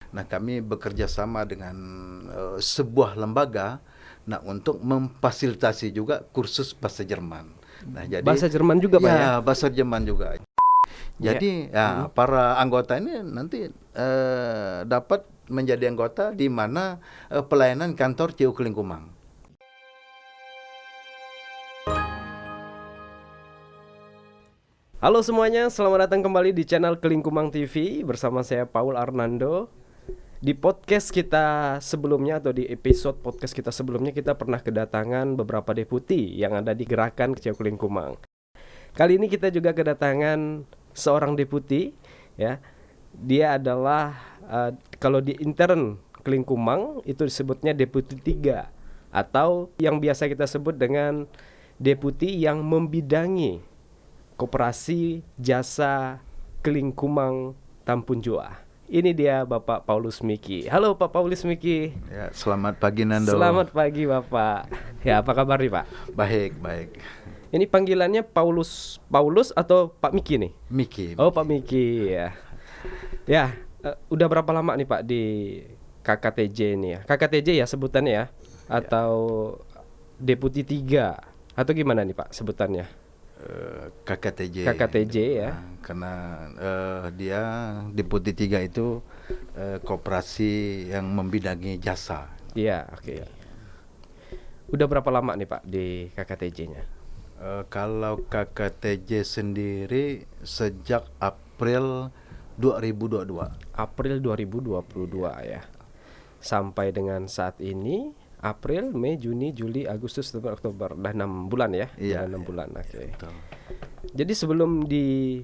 Nah, kami bekerja sama dengan sebuah lembaga untuk memfasilitasi juga kursus bahasa Jerman. Nah, jadi Bahasa Jerman juga, Pak, ya? ya bahasa Jerman juga. Jadi para anggota ini nanti dapat menjadi anggota di mana pelayanan kantor CU Kelingkumang. Halo semuanya, selamat datang kembali di channel Kelingkumang TV bersama saya Paul Arnando. Di podcast kita sebelumnya atau di episode podcast kita sebelumnya kita pernah kedatangan beberapa deputi yang ada di gerakan CU Kelingkumang. Kali ini kita juga kedatangan seorang deputi, ya. Dia adalah kalau di intern Kelingkumang itu disebutnya deputi 3 atau yang biasa kita sebut dengan deputi yang membidangi Koperasi Jasa Kelingkumang Tampun Jua. Ini dia Bapak Paulus Miki. Halo Pak Paulus Miki. Ya, selamat pagi Nando. Selamat pagi Bapak. Ya, apa kabar nih Pak? Baik, baik. Ini panggilannya Paulus atau Pak Miki nih? Miki. Oh, Pak Miki ya. Ya, udah berapa lama nih Pak di KKTJ ini ya? KKTJ ya sebutannya ya? Atau Deputi 3 atau gimana nih Pak sebutannya? KKTJ ya. Karena dia Deputi 3 itu koperasi yang membidangi jasa. Iya, oke. Udah berapa lama nih Pak di KKTJ-nya? Kalau KKTJ sendiri sejak April 2022. April 2022 ya. Sampai dengan saat ini April, Mei, Juni, Juli, Agustus, September, Oktober. Udah 6 bulan ya? Iya, 6 bulan, oke. Betul. Jadi sebelum di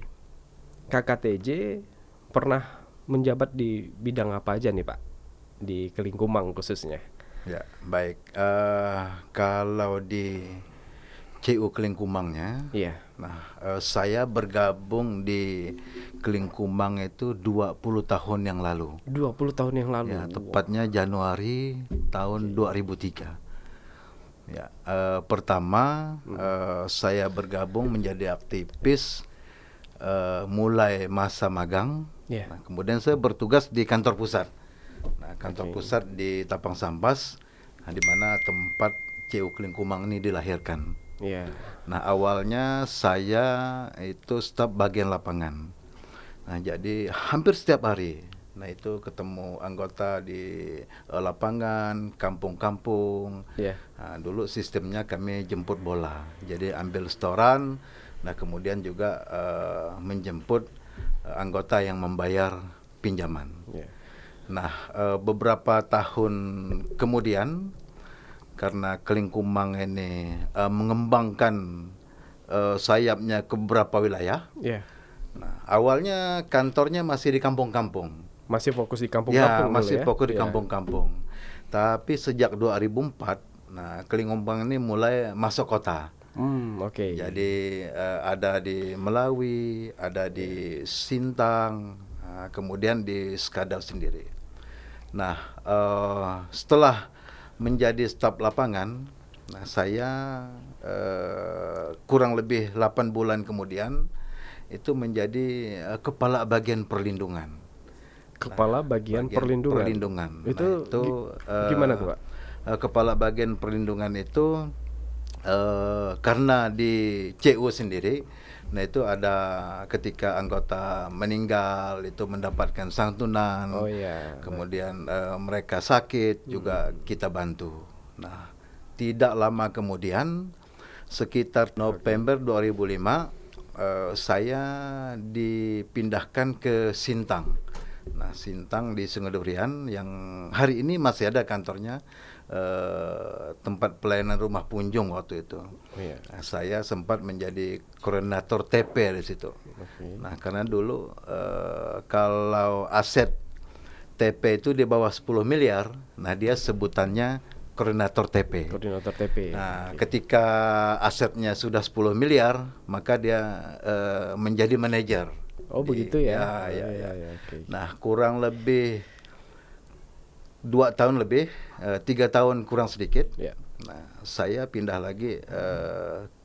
KKTJ pernah menjabat di bidang apa aja nih Pak? Di Kelingkumang khususnya. Ya, baik. Kalau di CU Kelingkumangnya, Iya. saya bergabung di Kelingkumang itu 20 tahun yang lalu. 20 tahun yang lalu. Ya, tepatnya Januari tahun 2003. Ya, pertama saya bergabung menjadi aktivis mulai masa magang. Yeah. Nah, kemudian saya bertugas di kantor pusat. Nah, kantor pusat di Tapang Sambas, di mana tempat CU Kelingkumang ini dilahirkan. Yeah. Nah, awalnya saya itu staf bagian lapangan. Nah, jadi hampir setiap hari, itu ketemu anggota di lapangan, kampung-kampung. Yeah. Nah, dulu sistemnya kami jemput bola. Jadi ambil setoran, kemudian juga menjemput anggota yang membayar pinjaman. Yeah. Nah, beberapa tahun kemudian, karena Kelingkumang ini mengembangkan sayapnya ke beberapa wilayah. Yeah. Nah, awalnya kantornya masih di kampung-kampung. Masih fokus di kampung-kampung. Ya, masih fokus di yeah. kampung-kampung. Tapi sejak 2004, Kelingkumang ini mulai masuk kota. Oke. Jadi ada di Melawi, ada di Sintang, kemudian di Skadau sendiri. Nah, setelah menjadi staf lapangan, saya kurang lebih 8 bulan kemudian itu menjadi kepala bagian perlindungan. Kepala bagian perlindungan. Itu gimana tuh Pak? Kepala bagian perlindungan itu karena di CU sendiri, itu ada ketika anggota meninggal itu mendapatkan santunan. Oh iya. Kemudian mereka sakit juga kita bantu. Nah, tidak lama kemudian sekitar November 2005 saya dipindahkan ke Sintang. Nah, Sintang di Sungai Durian yang hari ini masih ada kantornya, tempat pelayanan rumah punjung waktu itu. Yeah. Nah, saya sempat menjadi koordinator TP di situ. Okay. Nah, karena dulu kalau aset TP itu di bawah 10 miliar, dia sebutannya koordinator TP. Koordinator TP. Nah, ketika asetnya sudah 10 miliar, maka dia menjadi manajer. Oh, begitu ya? Ya. Okay. Nah, kurang lebih 2 tahun lebih, 3 tahun kurang sedikit. Yeah. Nah, saya pindah lagi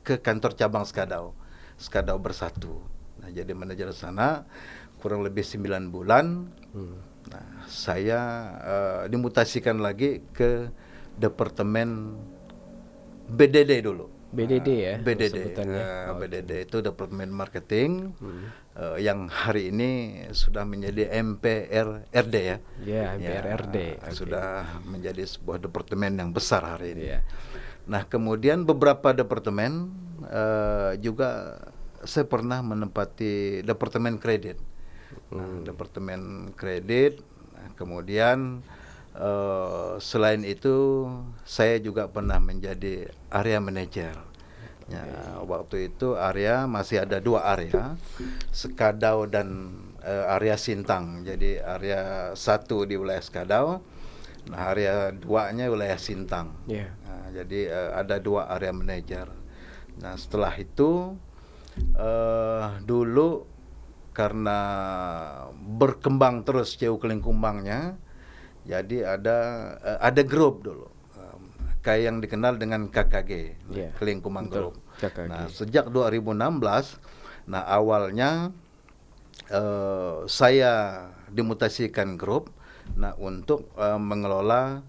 ke kantor cabang Skadau Bersatu. Nah, jadi manajer sana kurang lebih 9 bulan. Nah, saya dimutasikan lagi ke departemen BDD dulu. BDD ya BDD, sebutannya. BDD itu Departemen Marketing, yang hari ini sudah menjadi MPRRD ya. Ya, MPRRD. Oke. Sudah menjadi sebuah departemen yang besar hari ini. Iya. Nah, kemudian beberapa departemen juga saya pernah menempati departemen kredit. Nah, departemen kredit, kemudian selain itu saya juga pernah menjadi area manager. Ya, waktu itu area masih ada 2 area, Skadau dan area Sintang. Jadi area 1 di wilayah Skadau, nah area 2-nya wilayah Sintang. Yeah. Nah, jadi ada 2 area manager. Nah, setelah itu dulu karena berkembang terus CU Kelingkumbangnya, jadi ada grup dulu, kayak yang dikenal dengan KKG, Kelingkumbang Group. KKG. Nah, sejak 2016, nah awalnya saya dimutasikan grup, nah untuk mengelola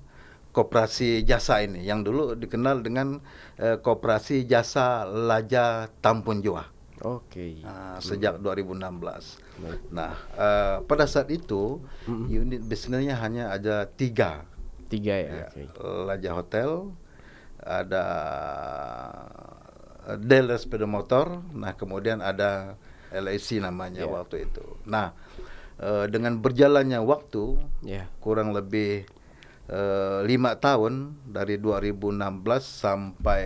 koperasi jasa ini, yang dulu dikenal dengan koperasi jasa Laja Tampun Jua. Oke. Sejak 2016. Nah, pada saat itu unit bisnisnya hanya ada 3. 3 ya. Okay. Laja Hotel, ada dealer sepeda motor, nah kemudian ada LIC namanya waktu itu. Nah, dengan berjalannya waktu, kurang lebih 5 tahun dari 2016 sampai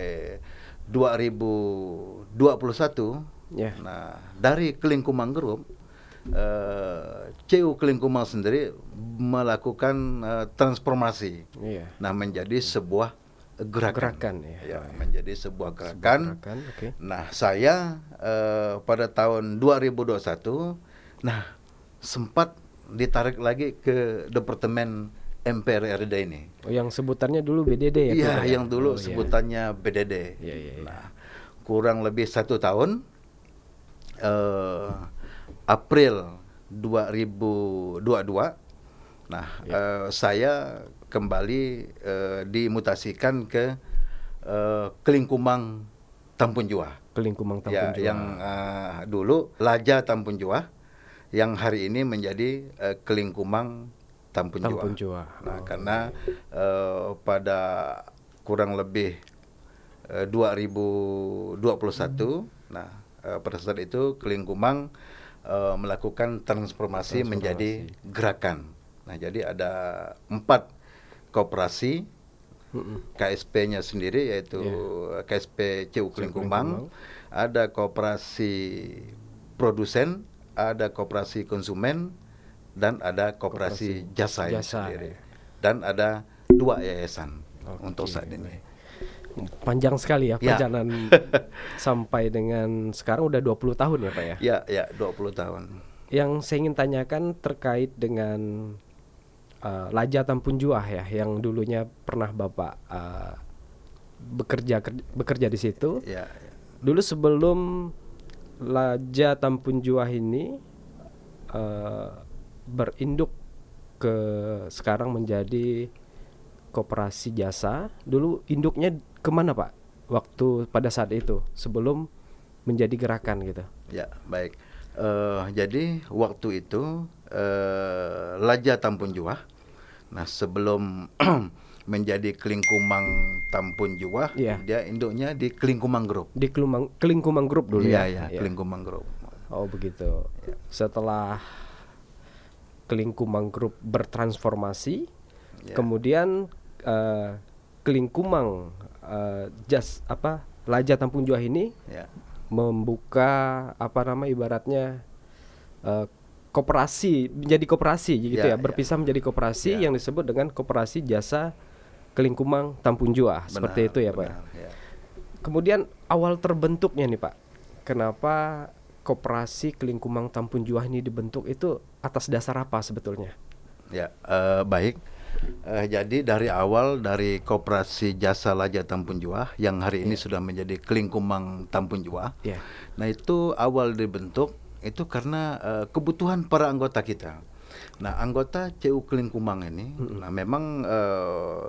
2021. Nah, dari Kelingkumbang Group, CU Kelingkumbang sendiri melakukan transformasi, nah menjadi sebuah gerakan ya, menjadi sebuah gerakan. Okay. Nah, saya pada tahun 2021, nah sempat ditarik lagi ke departemen MPRRD ini. Yang sebutannya dulu BDD ya? Iya, yang dulu sebutannya BDD. Nah, kurang lebih 1 tahun, April 2022, nah saya kembali dimutasikan ke Kelingkumbang Tampun Jua. Kelingkumbang Tampun Jua. Yang dulu Laja Tampun Jua, yang hari ini menjadi Kelingkumbang Tampun Jua. Nah, karena pada kurang lebih 2021, nah pada saat itu Kelingkumbang melakukan transformasi menjadi gerakan. Nah, jadi ada 4 koperasi KSP-nya sendiri, yaitu KSP CU Kelingkumbang, ada koperasi produsen, ada koperasi konsumen, dan ada koperasi jasa sendiri. Dan ada 2 yayasan untuk saat ini. Panjang sekali ya perjalanan sampai dengan sekarang udah 20 tahun ya Pak ya? Ya, 20 tahun. Yang saya ingin tanyakan terkait dengan Laja Tampun Jua ya, yang dulunya pernah Bapak bekerja di situ. Dulu sebelum Laja Tampun Jua ini berinduk ke sekarang menjadi koperasi jasa, dulu induknya kemana Pak? Waktu pada saat itu sebelum menjadi gerakan gitu. Ya, baik. Jadi waktu itu Laja Tampun Jua, nah sebelum menjadi Kelingkumbang Tampun Jua, dia induknya di Kelingkumbang Group. Di Kelingkumbang Group dulu ya? Iya, Kelingkumbang Group. Oh begitu. Setelah Kelingkumbang Group bertransformasi, kemudian Kelingkumbang Laja Tampun Jua ini membuka ibaratnya koperasi, menjadi koperasi gitu berpisah menjadi koperasi yang disebut dengan Koperasi Jasa Kelingkumbang Tampun Jua. Seperti itu ya Pak. Kemudian awal terbentuknya nih Pak, kenapa Koperasi Kelingkumbang Tampun Jua ini dibentuk itu atas dasar apa sebetulnya? Ya, baik. Jadi dari awal dari Koperasi Jasa Laja Tampun Jua yang hari ini sudah menjadi Kelingkumbang Tampun Jua. Yeah. Nah, itu awal dibentuk itu karena kebutuhan para anggota kita. Nah, anggota CU Kelingkumang ini, nah memang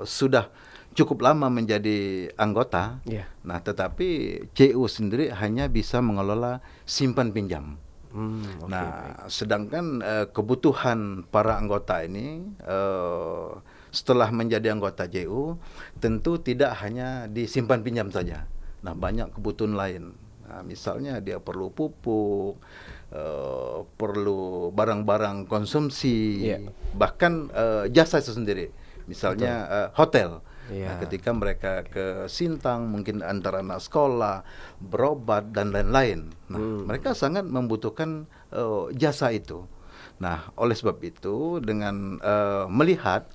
sudah cukup lama menjadi anggota. Iya. Nah, tetapi CU sendiri hanya bisa mengelola simpan pinjam. Oke, Nah, baik. sedangkan kebutuhan para anggota ini setelah menjadi anggota JU tentu tidak hanya disimpan pinjam saja. Nah, banyak kebutuhan lain. Nah, misalnya dia perlu pupuk, perlu barang-barang konsumsi, Iya. bahkan jasa itu sendiri. Misalnya hotel. Iya. Nah, ketika mereka ke Sintang, mungkin antara anak sekolah, berobat dan lain-lain. Nah, mereka sangat membutuhkan jasa itu. Nah, oleh sebab itu dengan melihat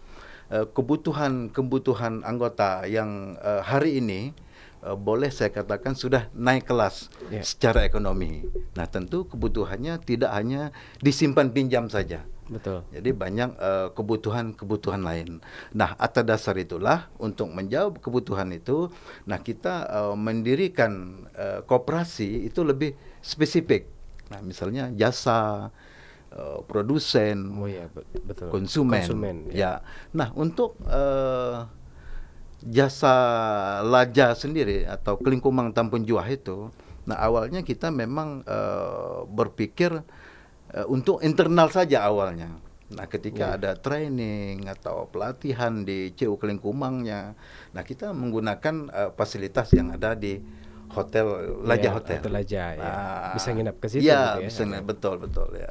kebutuhan anggota yang hari ini boleh saya katakan sudah naik kelas secara ekonomi. Nah, tentu kebutuhannya tidak hanya disimpan pinjam saja. Betul. Jadi banyak kebutuhan lain. Nah, atas dasar itulah untuk menjawab kebutuhan itu, nah kita mendirikan koperasi itu lebih spesifik. Nah, misalnya jasa, produsen, Oh iya, betul. konsumen. ya. Ya. Nah, untuk jasa Laja sendiri atau Kelingkumang Tampun Juah itu, nah awalnya kita memang berpikir untuk internal saja awalnya. Nah, ketika ada training atau pelatihan di CU Kelingkumangnya, nah kita menggunakan fasilitas yang ada di hotel Laja Hotel. Hotel Laja, ya. Nah, Bisa nginap ke situ ya, gitu ya. bisa nginap, betul ya.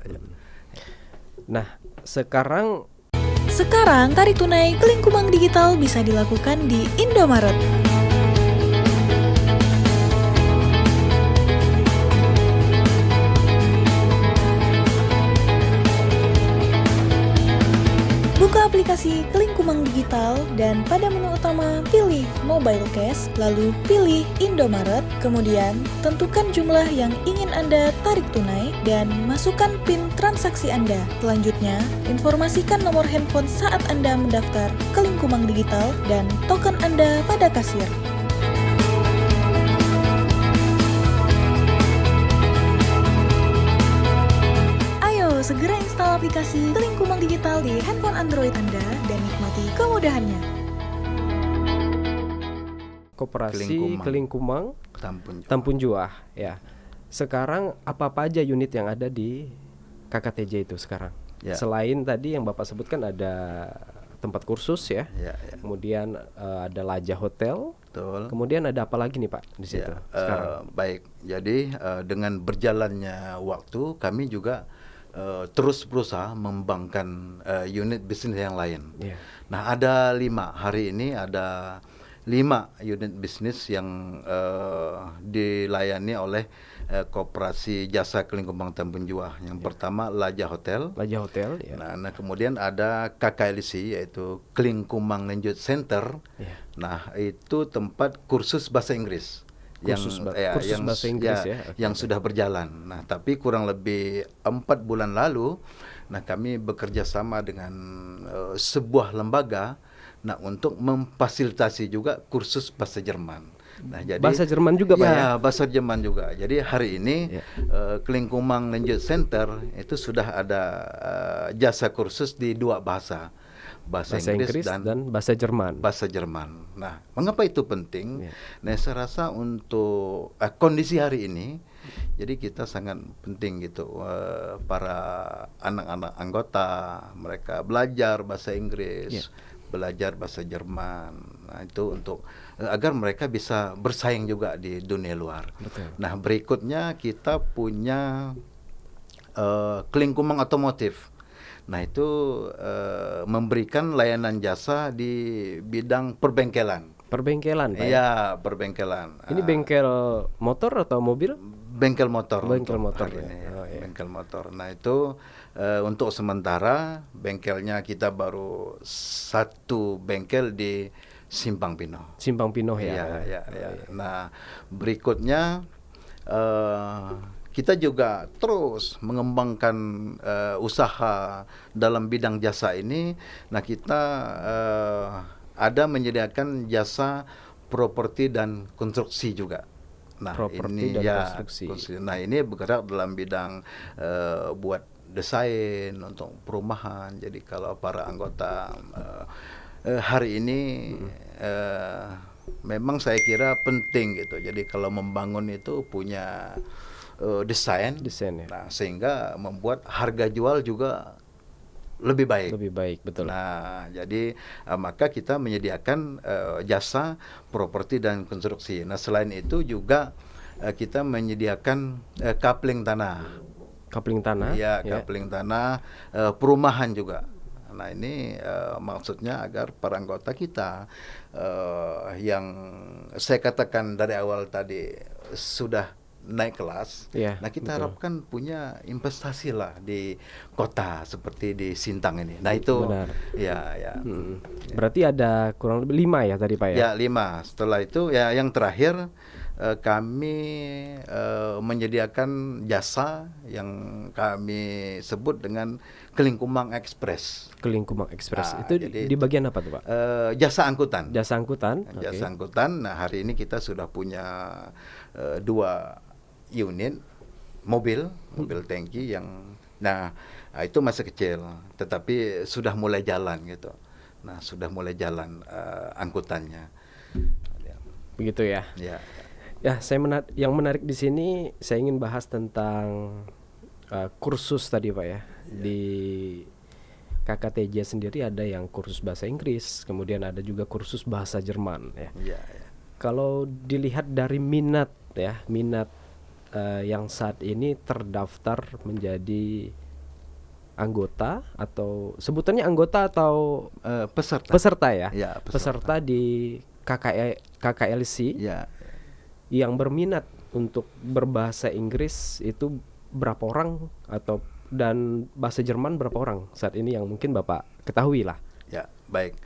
Nah, sekarang Tarik tunai Kelingkumang Digital bisa dilakukan di Indomaret. Buka aplikasi Kelingkumang Digital dan pada menu utama pilih Mobile Cash, lalu pilih Indomaret, kemudian tentukan jumlah yang ingin Anda tarik tunai dan masukkan PIN transaksi Anda. Selanjutnya, informasikan nomor handphone saat Anda mendaftar Kelingkumang Digital dan token Anda pada kasir. Segera install aplikasi Kelingkumang Digital di handphone Android Anda dan nikmati kemudahannya. Koperasi Kelingkumang Tampun Juah, ya. Sekarang apa aja unit yang ada di KKTJ itu sekarang? Ya. Selain tadi yang Bapak sebutkan ada tempat kursus ya. Kemudian ada Laja Hotel. Betul. Kemudian ada apa lagi nih Pak di situ sekarang? Baik. Jadi dengan berjalannya waktu kami juga terus berusaha mengembangkan unit bisnis yang lain. Nah, ada 5 hari ini, ada 5 unit bisnis yang dilayani oleh Koperasi Jasa Kelingkumang Tampun Juah. Yang pertama Laja Hotel. Laja Hotel, ya. Nah, kemudian ada KKLC yaitu Kelingkumang Lanjut Center. Nah, itu tempat kursus bahasa Inggris. Kursus bahasa Inggris yang sudah berjalan. Nah, tapi kurang lebih 4 bulan lalu, nah kami bekerja sama dengan sebuah lembaga, nah untuk memfasilitasi juga kursus bahasa Jerman. Nah, jadi bahasa Jerman juga Pak? Ya, bahasa Jerman juga. Jadi hari ini Kelingkumang Lanjut Center itu sudah ada jasa kursus di 2 bahasa. Bahasa Inggris dan bahasa Jerman. Bahasa Jerman. Nah, mengapa itu penting? Nah, saya rasa untuk kondisi hari ini, jadi kita sangat penting gitu para anak-anak anggota mereka belajar bahasa Inggris, belajar bahasa Jerman. Nah, itu untuk agar mereka bisa bersaing juga di dunia luar. Betul. Nah, berikutnya kita punya Kelingkumang Otomotif. Nah, itu memberikan layanan jasa di bidang perbengkelan. Perbengkelan, Pak? Iya, perbengkelan. Ini bengkel motor atau mobil? Bengkel motor. Bengkel motor ya. ini. Bengkel motor. Nah, itu untuk sementara bengkelnya kita baru 1 bengkel di Simpang Pinoh. Simpang Pinoh ya. Iya. Nah, berikutnya kita juga terus mengembangkan usaha dalam bidang jasa ini. Nah, kita ada menyediakan jasa properti dan konstruksi juga. Nah, properti dan konstruksi. Nah, ini bergerak dalam bidang buat desain, untuk perumahan. Jadi kalau para anggota hari ini memang saya kira penting gitu. Jadi kalau membangun itu punya desain ya. Nah, sehingga membuat harga jual juga lebih baik. Lebih baik, betul. Nah, jadi maka kita menyediakan jasa properti dan konstruksi. Nah, selain itu juga kita menyediakan coupling tanah. Coupling tanah? Ya, coupling tanah, perumahan juga. Nah, ini maksudnya agar para anggota kita yang saya katakan dari awal tadi sudah naik kelas. Nah, kita harapkan punya investasi lah di kota seperti di Sintang ini. Nah, itu benar. Ya. Berarti ada kurang lebih 5 ya tadi Pak ya? Ya, 5. Setelah itu ya yang terakhir kami menyediakan jasa yang kami sebut dengan Kelingkumang Express. Kelingkumang Express. Itu di bagian apa tuh Pak? Jasa angkutan. Jasa angkutan. Jasa angkutan. Nah, hari ini kita sudah punya 2 unit mobil tangki yang itu masih kecil, tetapi sudah mulai jalan gitu. Nah, sudah mulai jalan angkutannya. Begitu ya. Ya. Ya, yang menarik di sini saya ingin bahas tentang kursus tadi Pak ya. Di KKTJ sendiri ada yang kursus bahasa Inggris, kemudian ada juga kursus bahasa Jerman ya. Kalau dilihat dari minat yang saat ini terdaftar menjadi anggota atau sebutannya anggota atau peserta ya, peserta di KKLC yang berminat untuk berbahasa Inggris itu berapa orang dan bahasa Jerman berapa orang saat ini yang mungkin Bapak ketahui lah. Ya, baik.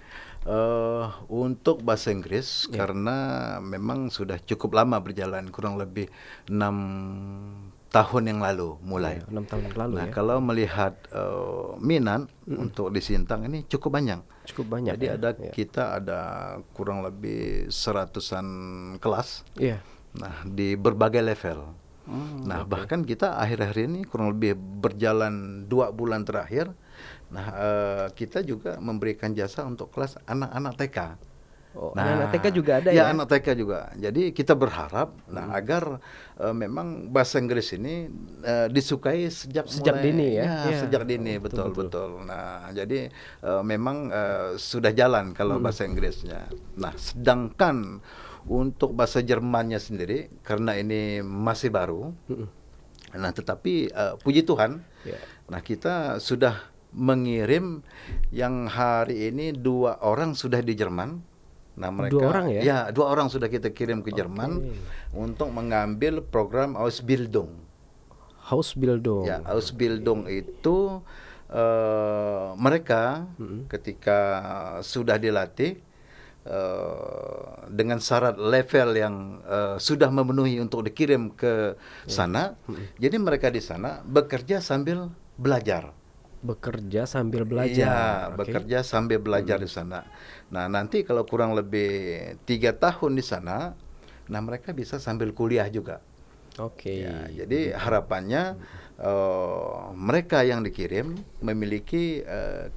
Untuk bahasa Inggris karena memang sudah cukup lama berjalan, kurang lebih 6 tahun yang lalu mulai. 6 tahun yang lalu. Nah, kalau melihat minat untuk di Sintang ini cukup banyak. Jadi kita ada kurang lebih 100-an kelas. Nah, di berbagai level. Bahkan kita akhir-akhir ini kurang lebih berjalan 2 bulan terakhir. Nah, kita juga memberikan jasa untuk kelas anak-anak TK. Anak-anak TK juga ada ya? Ya, anak TK juga. Jadi kita berharap agar memang bahasa Inggris ini disukai sejak dini ya. Sejak dini, betul. Nah, jadi memang sudah jalan kalau bahasa Inggrisnya. Nah, sedangkan untuk bahasa Jermannya sendiri karena ini masih baru. Nah, tetapi puji Tuhan, nah kita sudah mengirim yang hari ini 2 orang sudah di Jerman. Nah, mereka 2 orang ya? Ya, 2 orang sudah kita kirim ke Jerman untuk mengambil program Ausbildung. Ya, Ausbildung itu mereka ketika sudah dilatih dengan syarat level yang sudah memenuhi untuk dikirim ke sana. Jadi mereka di sana bekerja sambil belajar. Bekerja sambil belajar. Bekerja sambil belajar di sana. Nah, nanti kalau kurang lebih 3 tahun di sana, nah mereka bisa sambil kuliah juga. Ya, jadi harapannya mereka yang dikirim memiliki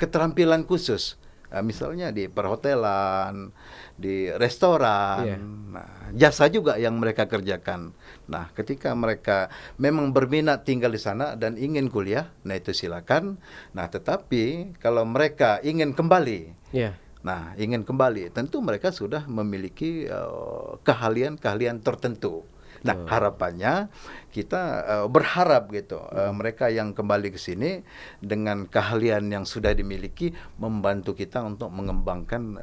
keterampilan khusus. Misalnya di perhotelan, di restoran, nah, jasa juga yang mereka kerjakan. Nah, ketika mereka memang berminat tinggal di sana dan ingin kuliah, nah itu silakan. Nah, tetapi kalau mereka ingin kembali, tentu mereka sudah memiliki keahlian-keahlian tertentu. Nah, harapannya kita berharap gitu mereka yang kembali ke sini dengan keahlian yang sudah dimiliki membantu kita untuk mengembangkan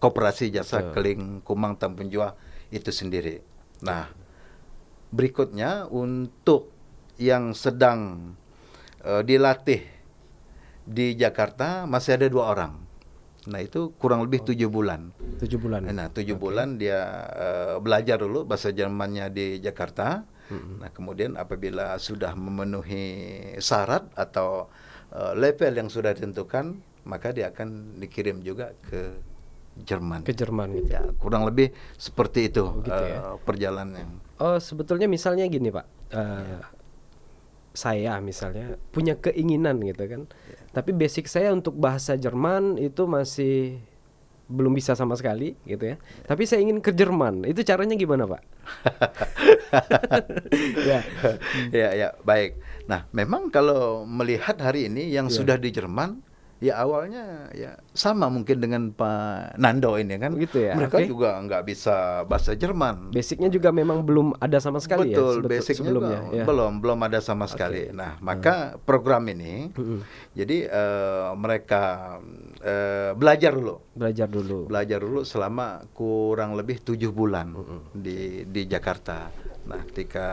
koperasi jasa Kelingkumang Tambun Jua itu sendiri. Nah, berikutnya untuk yang sedang dilatih di Jakarta masih ada 2 orang. Nah, itu kurang lebih 7 bulan. 7 bulan. Nah, 7 bulan dia belajar dulu bahasa Jermannya di Jakarta. Nah, kemudian apabila sudah memenuhi syarat atau level yang sudah ditentukan, maka dia akan dikirim juga ke Jerman. Ke Jerman gitu. Ya, kurang lebih seperti itu perjalanannya. Sebetulnya misalnya gini, Pak. saya misalnya punya keinginan gitu kan, tapi basic saya untuk bahasa Jerman itu masih belum bisa sama sekali gitu ya. Tapi saya ingin ke Jerman, itu caranya gimana Pak? Ya. Ya, baik. Nah, memang kalau melihat hari ini yang sudah di Jerman, ya awalnya ya sama mungkin dengan Pak Nando ini kan. Gitu ya, Mereka oke. juga nggak bisa bahasa Jerman. Basicnya juga memang belum ada sama sekali Betul, ya basicnya sebelumnya juga ya. belum ada sama sekali. Nah, maka program ini, jadi mereka belajar dulu selama kurang lebih 7 bulan di Jakarta. Nah, ketika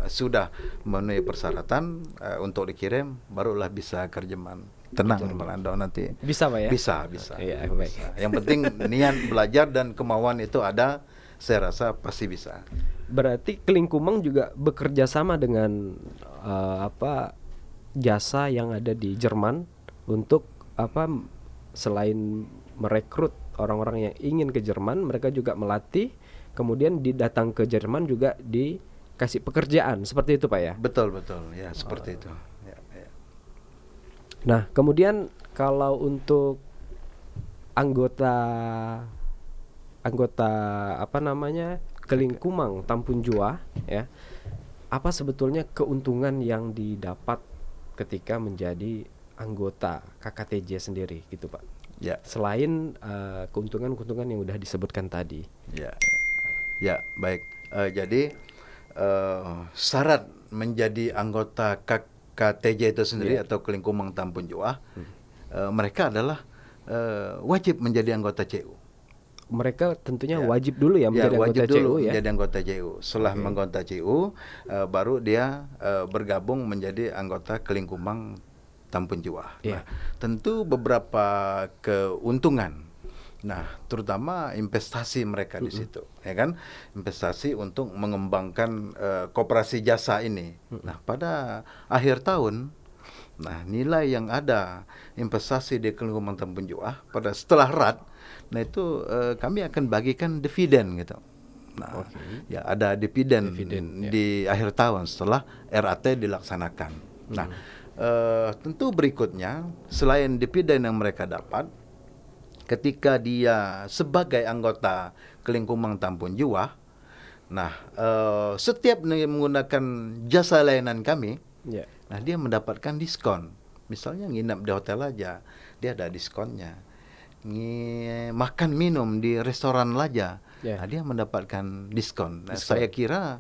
sudah memenuhi persyaratan untuk dikirim, barulah bisa ke Jerman. Tenang, Melando, nanti Bisa Pak ya? bisa. Iya, baik. Bisa. Yang penting niat belajar dan kemauan itu ada, saya rasa pasti bisa. Berarti Kelingkumang juga bekerja sama dengan jasa yang ada di Jerman untuk selain merekrut orang-orang yang ingin ke Jerman, mereka juga melatih, kemudian didatang ke Jerman juga dikasih pekerjaan, seperti itu Pak ya? Betul, ya seperti itu. Ya. Nah, kemudian kalau untuk anggota Kelingkumang Tampun Jua ya, apa sebetulnya keuntungan yang didapat ketika menjadi anggota KKTJ sendiri gitu Pak? Ya. Selain keuntungan-keuntungan yang udah disebutkan tadi. Ya, baik. Jadi syarat menjadi anggota KKTJ itu sendiri atau Kelingkumang Tampun Jua, mereka adalah wajib menjadi anggota CU. Mereka tentunya wajib dulu ya menjadi anggota CU ya. Menjadi anggota CU. Setelah menggota CU, baru dia bergabung menjadi anggota Kelingkumang Tampun Jua. Nah, tentu beberapa keuntungan. Nah, terutama investasi mereka di situ, ya kan? Investasi untuk mengembangkan koperasi jasa ini. Nah, pada akhir tahun, nah nilai yang ada investasi di Kelingkumang Tampun Jua pada setelah RAT, nah itu kami akan bagikan dividen gitu. Nah, ya ada dividen di akhir tahun setelah RAT dilaksanakan. Nah, tentu berikutnya selain dividen yang mereka dapat, ketika dia sebagai anggota Kelingkumang Tampun Jua, nah setiap menggunakan jasa layanan kami, nah dia mendapatkan diskon. Misalnya nginap di hotel aja, dia ada diskonnya. Makan minum di restoran aja, nah dia mendapatkan diskon. Nah, saya kira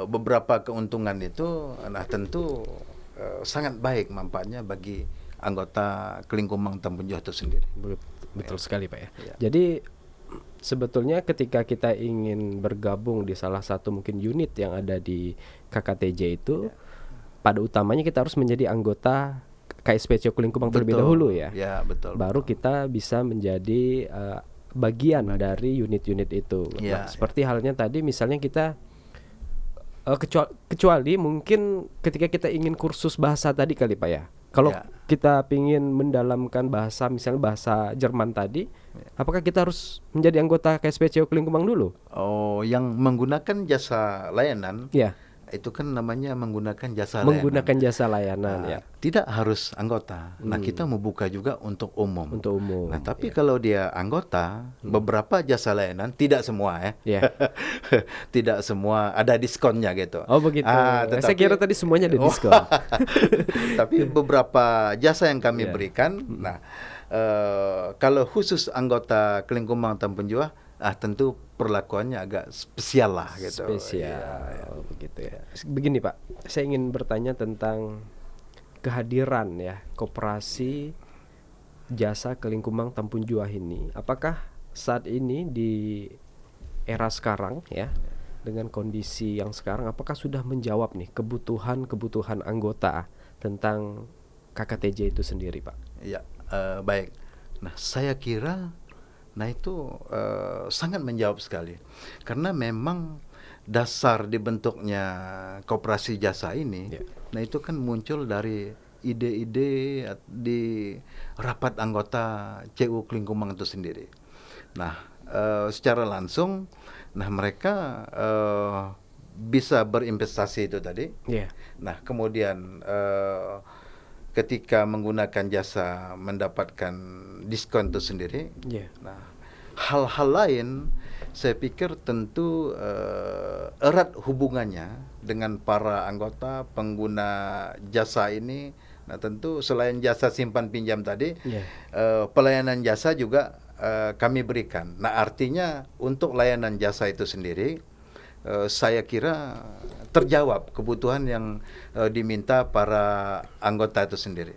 beberapa keuntungan itu, nah tentu sangat baik manfaatnya bagi anggota Kelingkumang Tampun Jua itu sendiri. Betul sekali Pak ya. Jadi sebetulnya ketika kita ingin bergabung di salah satu mungkin unit yang ada di KKTJ itu, pada utamanya kita harus menjadi anggota KSPCO Kelingkumang terlebih dahulu ya. Ya, betul. Baru kita bisa menjadi bagian dari unit-unit itu. Nah, seperti halnya tadi misalnya kita kecuali mungkin ketika kita ingin kursus bahasa tadi kali Pak ya. Kalau kita ingin mendalamkan bahasa, misalnya bahasa Jerman tadi, apakah kita harus menjadi anggota KSPCO Kelingkumang dulu? Oh, yang menggunakan jasa layanan, itu kan namanya menggunakan jasa layanan. Tidak harus anggota. Nah, kita membuka juga untuk umum. Nah, tapi kalau dia anggota, beberapa jasa layanan, tidak semua tidak semua ada diskonnya gitu. Oh begitu. Saya kira tadi semuanya ada diskon. Tapi beberapa jasa yang kami berikan, nah kalau khusus anggota Kelingkumang Tampun Jua, tentu perlakuannya agak spesial lah gitu. Begitu ya. Begini Pak, saya ingin bertanya tentang kehadiran ya koperasi jasa Kelingkumang Tampun Jua ini. Apakah saat ini di era sekarang ya, dengan kondisi yang sekarang, apakah sudah menjawab nih kebutuhan anggota tentang KKTJ itu sendiri Pak? Ya, baik. Nah, saya kira itu sangat menjawab sekali, karena memang dasar dibentuknya koperasi jasa ini, nah itu kan muncul dari ide-ide di rapat anggota CU Kelingkumang itu sendiri. Nah, secara langsung, nah mereka bisa berinvestasi itu tadi. Iya. Nah, kemudian ketika menggunakan jasa mendapatkan diskon itu sendiri. Iya. Nah, hal-hal lain saya pikir tentu erat hubungannya dengan para anggota pengguna jasa ini. Nah, tentu selain jasa simpan pinjam tadi, pelayanan jasa juga kami berikan. Nah, artinya untuk layanan jasa itu sendiri, saya kira terjawab kebutuhan yang diminta para anggota itu sendiri.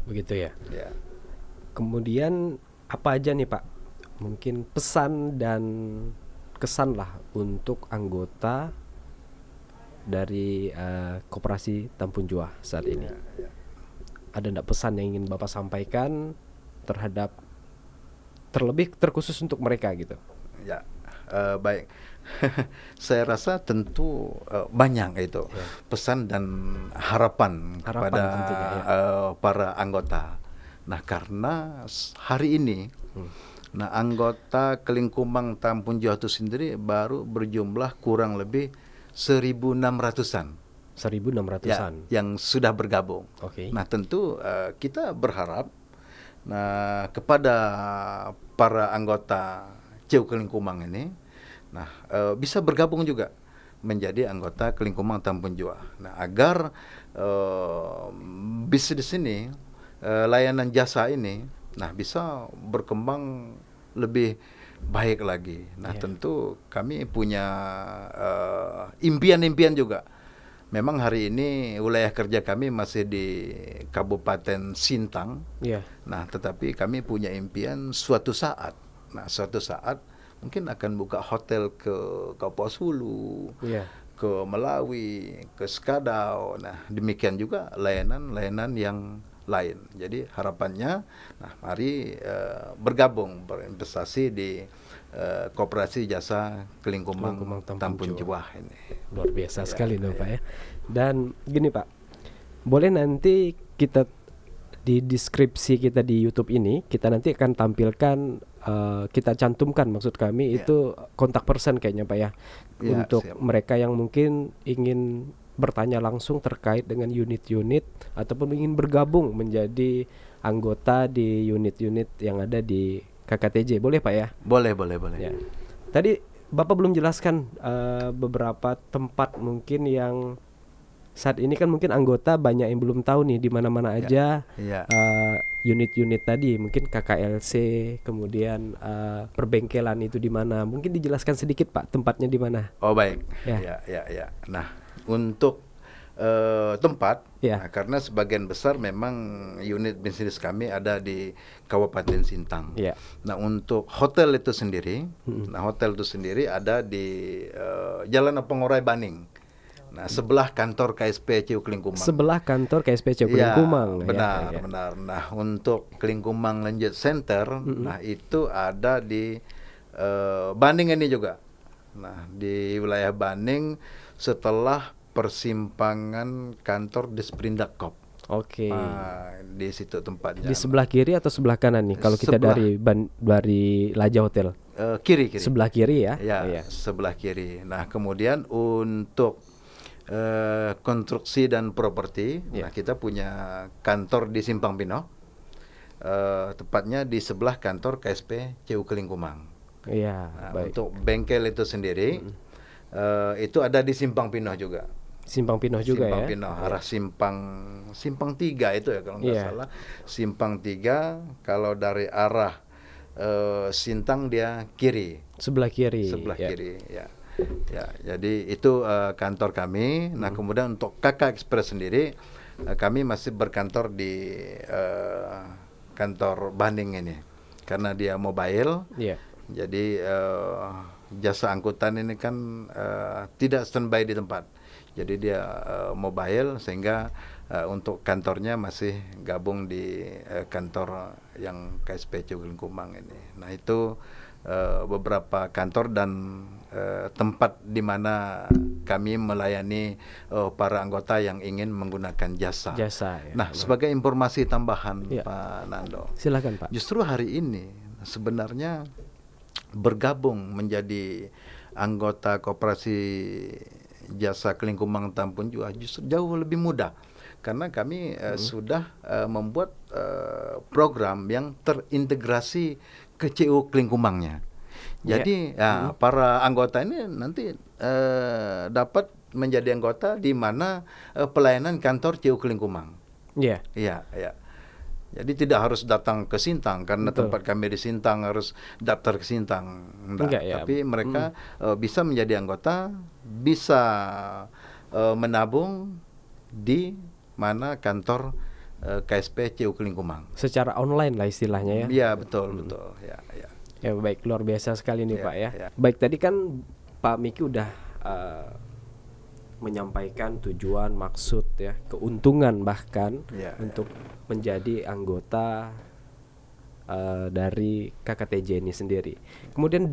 Begitu ya. Ya. Kemudian apa aja nih Pak? Mungkin pesan dan kesan lah untuk anggota dari Koperasi Tambun Juah saat ini. Ada enggak pesan yang ingin Bapak sampaikan terhadap terlebih terkhusus untuk mereka gitu? Ya, baik. Saya rasa tentu banyak itu pesan dan harapan kepada tentunya, para anggota. Nah, karena hari ini, nah anggota Kelingkumang Tambun Juah itu sendiri baru berjumlah kurang lebih 1.600-an. 1.600-an. Yang sudah bergabung. Oke. Nah, tentu kita berharap kepada para anggota CEU Kelingkumang ini, bisa bergabung juga menjadi anggota Kelingkumang Tambun Juah. Nah, agar bisnis ini, layanan jasa ini, bisa berkembang lebih baik lagi. Nah, tentu kami punya impian-impian juga. Memang hari ini wilayah kerja kami masih di Kabupaten Sintang. Nah, tetapi kami punya impian suatu saat. Nah, suatu saat mungkin akan buka hotel ke Kapuas Hulu, ke Melawi, ke Skadau. Nah, demikian juga layanan-layanan yang lain. Jadi harapannya, mari bergabung berinvestasi di Koperasi Jasa Kelingkumang Tambun Juah ini. Luar biasa sekali dong Pak ya. Dan gini Pak, boleh nanti kita di deskripsi kita di YouTube ini, kita nanti akan tampilkan, kita cantumkan maksud kami itu kontak person kayaknya Pak ya, untuk siap. mereka yang mungkin ingin bertanya langsung terkait dengan unit-unit ataupun ingin bergabung menjadi anggota di unit-unit yang ada di KKTJ. Boleh Pak ya? Boleh. Ya. Tadi Bapak belum jelaskan beberapa tempat mungkin yang saat ini kan mungkin anggota banyak yang belum tahu nih di mana-mana aja unit-unit tadi, mungkin KKLC, kemudian perbengkelan itu di mana. Mungkin dijelaskan sedikit Pak tempatnya di mana. Oh baik. Ya. Nah, untuk tempat, karena sebagian besar memang unit bisnis kami ada di Kabupaten Sintang. Nah, untuk hotel itu sendiri, hotel itu sendiri ada di Jalan Pengorai Baning. Nah, sebelah kantor KSP CEU Kelingkumang. Sebelah kantor KSP CEU Kelingkumang. Benar. Nah, untuk Kelingkumang Lanjut Center, nah itu ada di Baning ini juga. Nah, di wilayah Baning setelah persimpangan kantor Disperindak Kop. Oke. Di situ tempatnya. Di sebelah kiri atau sebelah kanan nih? Kalau kita dari Laja Hotel. Kiri. Sebelah kiri ya? Ya, sebelah kiri. Nah, kemudian untuk konstruksi dan properti, nah kita punya kantor di Simpang Pinoh. Tepatnya di sebelah kantor KSP CEU Kelingkumang. Baik. Untuk bengkel itu sendiri, itu ada di Simpang Pinoh juga. Simpang Pinoh juga Simpang ya. Pinoh, arah Simpang 3 itu ya kalau nggak salah. Simpang 3 kalau dari arah Sintang dia kiri. Sebelah kiri. Kiri ya. Jadi itu kantor kami. Nah, kemudian untuk KK Express sendiri kami masih berkantor di kantor Baning ini. Karena dia mobile. Jadi jasa angkutan ini kan tidak standby di tempat. Jadi dia mobile sehingga untuk kantornya masih gabung di kantor yang KSP CEU Kelingkumang ini. Nah, itu beberapa kantor dan tempat di mana kami melayani para anggota yang ingin menggunakan jasa. Nah, sebagai informasi tambahan Pak Nando. Silakan Pak. Justru hari ini sebenarnya bergabung menjadi anggota Koperasi Jasa Kelingkumang Tampun juga justru jauh lebih mudah karena kami sudah membuat program yang terintegrasi ke CU Kelingkumangnya. Jadi para anggota ini nanti dapat menjadi anggota di mana pelayanan kantor CU Kelingkumang. Iya. Iya, iya. Jadi tidak harus datang ke Sintang karena tempat kami di Sintang harus daftar ke Sintang. Enggak, ya. Tapi mereka bisa menjadi anggota, bisa menabung di mana kantor KSP CU Kelingkumang. Secara online lah istilahnya ya. Iya, betul, betul. Ya, ya. Ya baik, luar biasa sekali nih Ya, Pak ya. ya. Baik, tadi kan Pak Miki udah menyampaikan tujuan, maksud ya, keuntungan bahkan Ya, untuk menjadi anggota dari KKTJ ini sendiri. Kemudian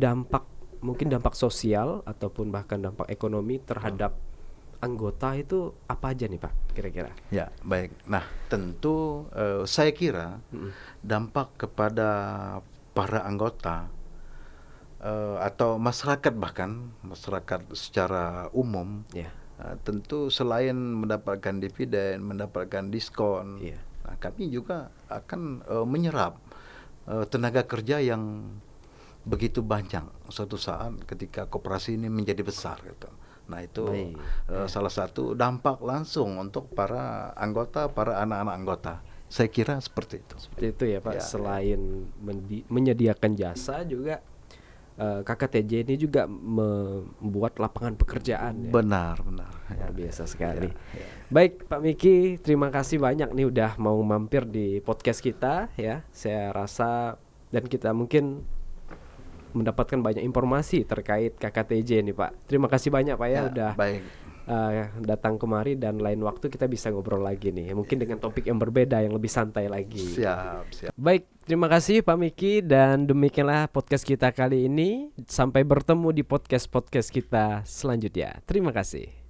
mungkin dampak sosial ataupun bahkan dampak ekonomi terhadap anggota itu apa aja nih Pak kira-kira? Ya, baik. Nah, tentu saya kira dampak kepada para anggota atau masyarakat, bahkan masyarakat secara umum, Ya. tentu selain mendapatkan dividen, mendapatkan diskon, Iya. nah, kami juga akan menyerap tenaga kerja yang begitu banyak suatu saat ketika koperasi ini menjadi besar gitu. Nah, itu salah satu dampak langsung untuk para anggota, para anak-anak anggota. Saya kira seperti itu. Seperti itu ya Pak. Ya, Selain menyediakan jasa juga KKTJ ini juga membuat lapangan pekerjaan ya. Benar, benar. Luar biasa sekali. Ya. Baik Pak Miki, terima kasih banyak nih udah mau mampir di podcast kita ya. Saya rasa dan kita mungkin mendapatkan banyak informasi terkait KKTJ nih Pak. Terima kasih banyak Pak ya udah Baik. datang kemari dan lain waktu kita bisa ngobrol lagi nih. Mungkin dengan topik yang berbeda yang lebih santai lagi. Siap, siap. Baik, terima kasih Pak Miki dan demikianlah podcast kita kali ini. Sampai bertemu di podcast kita selanjutnya. Terima kasih.